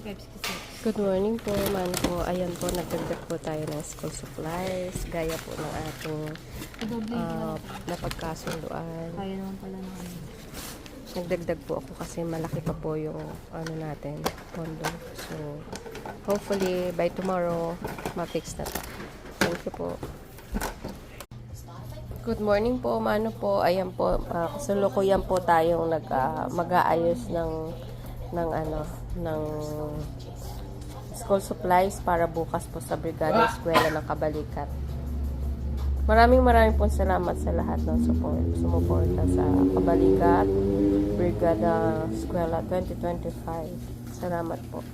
566. Good morning po, man po. Ayan po, nagdagdag po tayo ng school supplies. Gaya po ng ating napagkasunduan. Kaya naman pala ng ano. Nagdagdag po ako kasi malaki pa po yung ano natin, pondo. So, hopefully by tomorrow, ma-fix na to. Thank you po. Good morning po, mano po. Ayan po, kasalukuyan po tayong mag-aayos ng school supplies para bukas po sa Brigada Eskwela ng Kabalikat. Maraming pong salamat sa lahat ng sumuporta sa Kabalikat Brigada Eskwela 2025. Salamat po.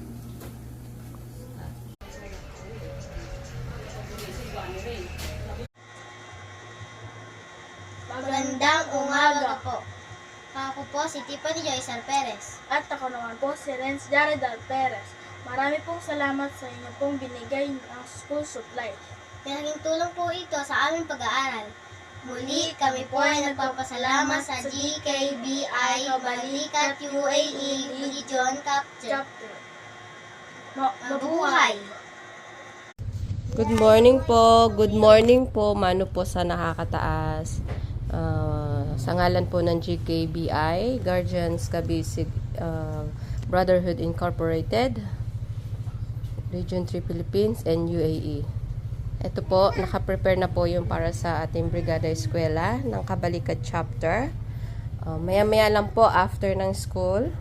Magandang umaga po. Ako po si Tiffany Joyce Perez. At ako naman po si Renz Jared Perez. Marami pong salamat sa inyo pong binigay ng school supply. Malaking tulong po ito sa aming pag-aaral. Muli, kami po ay nagpapasalamat sa GKBI Kabalikat UAE Region Chapter. Mabuhay! Good morning po. Good morning po, mano po sa nakakataas. Sa ngalan po ng GKBI, Guardians Kabisig Brotherhood Incorporated, Region 3 Philippines and UAE. Ito po, nakaprepare na po yung para sa ating Brigada Eskwela ng Kabalikat Chapter. Maya-maya lang po after ng school,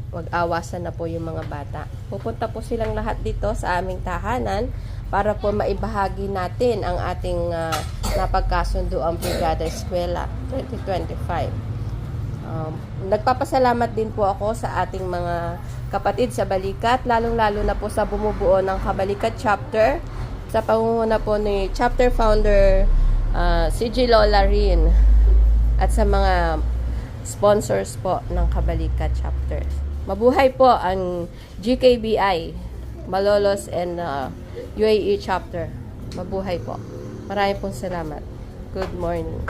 mag-awasan na po yung mga bata. Pupunta po silang lahat dito sa aming tahanan para po maibahagi natin ang ating napagkasunduang Brigada Eskwela 2025. Nagpapasalamat din po ako sa ating mga kapatid sa Balikat, lalong-lalo na po sa bumubuo ng Kabalikat Chapter, sa pangunguna po ni Chapter Founder CG Lola Rin, at sa mga sponsors po ng Kabalikat Chapter. Mabuhay po ang GKBI, Malolos and UAE Chapter. Mabuhay po. Maraming pong salamat. Good morning.